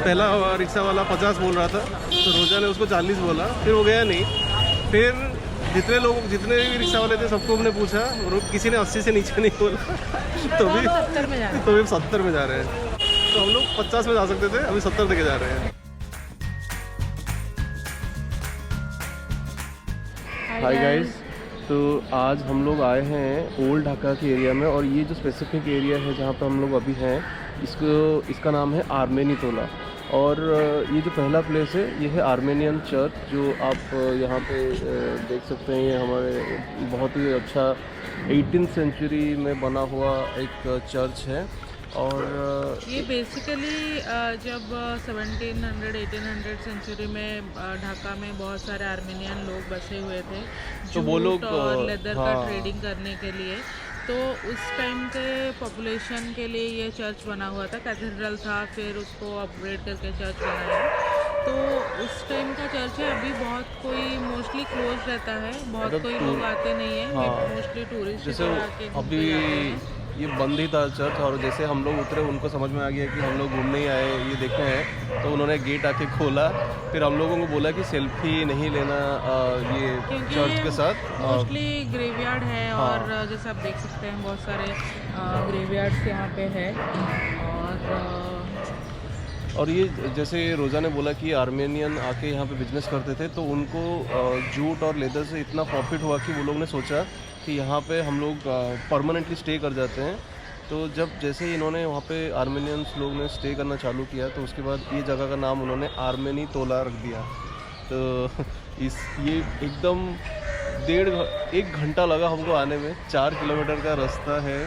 पहला रिक्शा वाला 50 बोल रहा था, तो रोजा ने उसको 40 बोला, फिर वो गया नहीं। फिर जितने भी रिक्शा वाले थे सबको हमने पूछा और किसी ने 80 से नीचे नहीं बोला, तो भी 70 में जा रहे हैं। तो हम लोग 50 में जा सकते थे, अभी 70 लेके जा रहे हैं। हाय गाइस, तो आज हम लोग आए हैं ओल्ड ढाका के एरिया में, और ये जो स्पेसिफिक एरिया है जहाँ पर हम लोग अभी हैं इसका नाम है आर्मेनी तोला। और ये जो पहला प्लेस है ये है आर्मेनियन चर्च, जो आप यहाँ पे देख सकते हैं। ये हमारे बहुत ही अच्छा 18th सेंचुरी में बना हुआ एक चर्च है। और ये बेसिकली जब 1700-1800 सेंचुरी में ढाका में बहुत सारे आर्मेनियन लोग बसे हुए थे, तो वो लोग और लेदर का ट्रेडिंग करने के लिए, तो उस टाइम के पॉपुलेशन के लिए ये चर्च बना हुआ था। कैथेड्रल था, फिर उसको अपग्रेड करके चर्च बनाया। तो उस टाइम का चर्च है। अभी बहुत कोई मोस्टली क्लोज रहता है, बहुत कोई लोग आते नहीं है, मोस्टली टूरिस्ट जैसे अभी ये बंद ही था चर्च। और जैसे हम लोग उतरे उनको समझ में आ गया कि हम लोग घूमने ही आए ये देखने हैं, तो उन्होंने गेट आके खोला। फिर हम लोगों को बोला कि सेल्फी नहीं लेना ये चर्च के साथ। मोस्टली ग्रेवयार्ड है, और जैसे आप देख सकते हैं बहुत सारे ग्रेवयार्ड्स यहाँ पे है। और ये जैसे रोजा ने बोला कि आर्मेनियन आके यहाँ पे बिजनेस करते थे, तो उनको जूट और लेदर से इतना प्रॉफिट हुआ कि वो लोग ने सोचा कि यहाँ पे हम लोग परमानेंटली स्टे कर जाते हैं। तो जब जैसे इन्होंने वहाँ पे आर्मेनियंस लोग ने स्टे करना चालू किया, तो उसके बाद ये जगह का नाम उन्होंने आर्मेनी तोला रख दिया। तो ये एकदम 1.5 घंटा लगा हमको आने में। 4 किलोमीटर का रास्ता है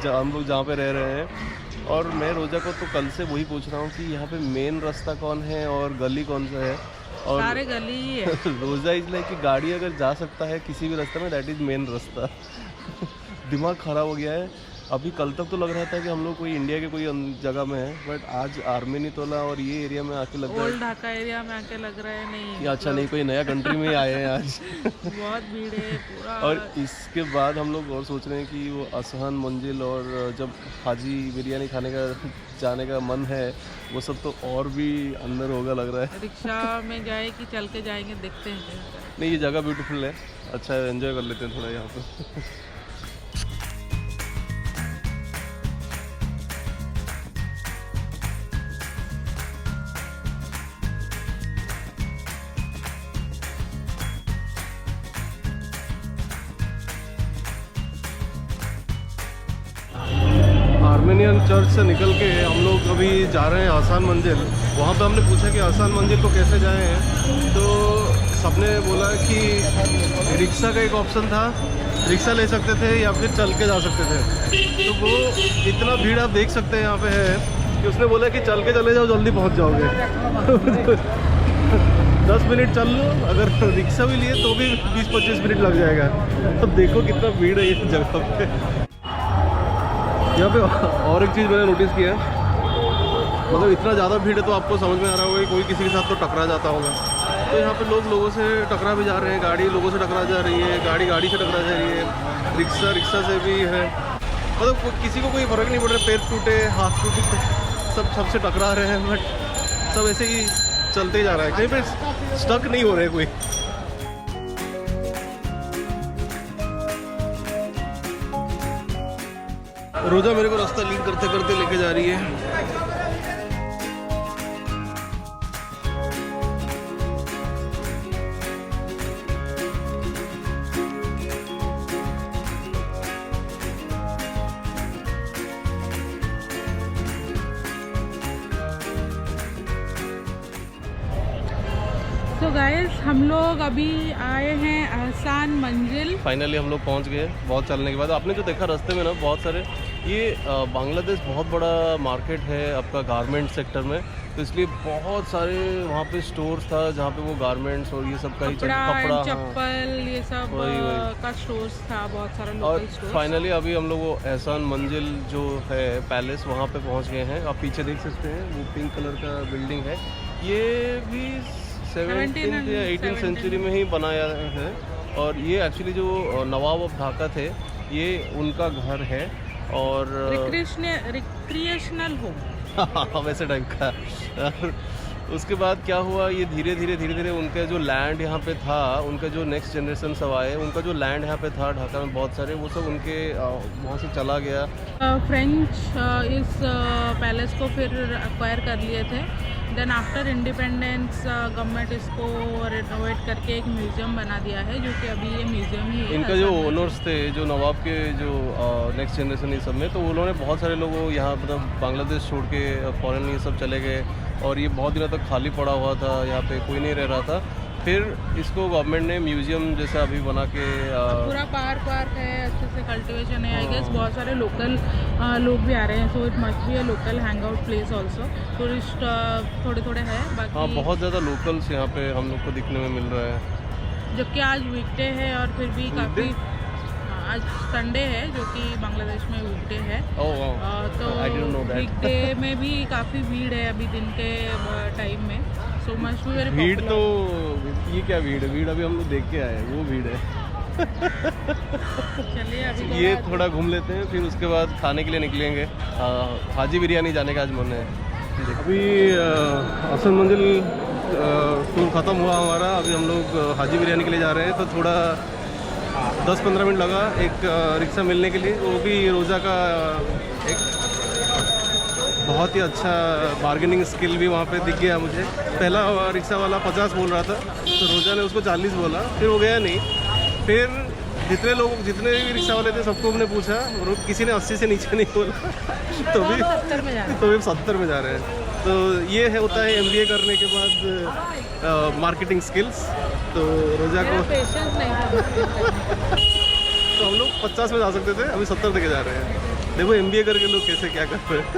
हम लोग जहाँ पे रह रहे हैं। और मैं रोजा को तो कल से वही पूछ रहा हूँ कि यहाँ पे मेन रास्ता कौन है और गली कौन सा है। और सारे गली ही है। रोजा इसलिए कि गाड़ी अगर जा सकता है किसी भी रास्ते में, दैट इज़ मेन रास्ता। दिमाग ख़राब हो गया है। अभी कल तक तो लग रहा था कि हम लोग कोई इंडिया के कोई जगह में है, बट आज आर्मेनी तोला और ये एरिया में आके लग रहा है, ओल्ड ढाका एरिया में आके लग रहा है नहीं, अच्छा नहीं कोई नया कंट्री में आए हैं आज। बहुत भीड़ है पूरा। और इसके बाद हम लोग और सोच रहे हैं कि वो आसान मंजिल और जब हाजी बिरयानी खाने का जाने का मन है, वो सब तो और भी अंदर होगा लग रहा है। रिक्शा में जाए कि चल के जाएंगे, देखते हैं। नहीं, ये जगह ब्यूटीफुल है, अच्छा है, एंजॉय कर लेते हैं थोड़ा यहाँ पर। आर्मेनियन चर्च से निकल के हम लोग अभी जा रहे हैं आसान मंजिल। वहाँ पे हमने पूछा कि आसान मंजिल को कैसे जाए हैं, तो सबने बोला कि रिक्शा का एक ऑप्शन था, रिक्शा ले सकते थे या फिर चल के जा सकते थे। तो वो इतना भीड़ आप देख सकते हैं यहाँ पे है कि उसने बोला कि चल के चले जाओ, जल्दी पहुँच जाओगे। 10 मिनट चल लो, अगर रिक्शा भी लिए तो भी 20-25 मिनट लग जाएगा। तो देखो कितना भीड़ है इस जगह पे। यहाँ पे और एक चीज़ मैंने नोटिस किया, मतलब इतना ज़्यादा भीड़ है तो आपको समझ में आ रहा होगा कि कोई किसी के साथ तो टकरा जाता होगा। तो यहाँ पे लोगों से टकरा भी जा रहे हैं, गाड़ी लोगों से टकरा जा रही है, गाड़ी से टकरा जा रही है, रिक्शा से भी है। मतलब किसी को कोई फ़र्क नहीं पड़ रहा, पैर टूटे हाथ टूटे, सबसे टकरा रहे हैं, बट सब ऐसे ही चलते ही जा रहा है, कहीं पर स्टक नहीं हो रहे कोई। रोजा मेरे को रास्ता लीड करते करते लेके जा रही है। तो गाइस, हम लोग अभी आए हैं आसान मंजिल। फाइनली हम लोग पहुंच गए बहुत चलने के बाद। आपने जो देखा रास्ते में ना, बहुत सारे ये बांग्लादेश बहुत बड़ा मार्केट है आपका गारमेंट सेक्टर में, तो इसलिए बहुत सारे वहाँ पे स्टोर्स था जहाँ पे वो गारमेंट्स और ये सब का ही कपड़ा चप्पल ये सब का स्टोर्स था, बहुत सारा लोकल स्टोर्स। फाइनली अभी हम लोग वो एहसान मंजिल जो है पैलेस, वहाँ पे पहुँच गए हैं। आप पीछे देख सकते हैं वो पिंक कलर का बिल्डिंग है, ये भी 17th या 18th सेंचुरी में ही बनाया है। और ये एक्चुअली जो नवाब ऑफ ढाका थे, ये उनका घर है। और रिक्रिएशनल होम वैसे टाइप का। और उसके बाद क्या हुआ, ये धीरे धीरे उनका जो लैंड यहाँ पे था, उनका जो नेक्स्ट जनरेशन सब आए, उनका जो लैंड यहाँ पे था ढाका में बहुत सारे, वो सब उनके वहाँ से चला गया। फ्रेंच इस पैलेस को फिर अक्वायर कर लिए थे। देन आफ्टर इंडिपेंडेंस गवर्नमेंट इसको रिनोवेट करके एक म्यूज़ियम बना दिया है, जो कि अभी ये म्यूज़ियम ही है। इनका जो ओनर्स थे, जो नवाब के जो नेक्स्ट जनरेशन ये सब में, तो उन्होंने बहुत सारे लोगों यहाँ मतलब बांग्लादेश छोड़ के फॉरेन ये सब चले गए, और ये बहुत दिनों तक खाली पड़ा हुआ था, यहाँ पे कोई नहीं रह रहा था। फिर इसको गवर्नमेंट ने म्यूज़ियम जैसा अभी बना के पूरा पार्क है, अच्छे से कल्टीवेशन है। आई गेस बहुत सारे लोकल लोग भी आ रहे हैं, so it must be a local hang out place also. Tourist थोड़े है बाकी। हाँ, बहुत ज़्यादा लोकल्स यहाँ पे हम लोग को दिखने में मिल रहा है। जबकि आज वीकडे है और फिर भी काफ़ी, आज संडे है जो कि बांग्लादेश में वीकडे है। तो वीकडे में भी काफ़ी भीड़ है अभी दिन के टाइम में। सो मच बी वेरी भीड़ तो ये क्या भीड़ है, भीड़ अभी हम लोग देख के आए, वो भीड़ है। चलिए अभी ये थोड़ा घूम लेते हैं, फिर उसके बाद खाने के लिए निकलेंगे। हाजी बिरयानी जाने का आज मन है। अभी हसन मंजिल टूर ख़त्म हुआ हमारा, अभी हम लोग हाजी बिरयानी के लिए जा रहे हैं। तो थोड़ा 10-15 मिनट लगा एक रिक्शा मिलने के लिए, वो भी रोज़ा का एक बहुत ही अच्छा बार्गेनिंग स्किल भी वहाँ पे दिख गया मुझे। पहला रिक्शा वाला 50 बोल रहा था, तो रोज़ा ने उसको 40 बोला, फिर वो गया नहीं। फिर जितने भी रिक्शा वाले थे सबको हमने पूछा, और किसी ने 80 से नीचे नहीं बोला, तो भी 70 में जा रहे हैं। तो ये है, होता है MBA करने के बाद मार्केटिंग स्किल्स। तो रोज़ा को पेशेंस नहीं था। तो हम लोग 50 में जा सकते थे, अभी 70 लेके जा रहे हैं। देखो MBA करके लोग कैसे क्या कर रहे हैं।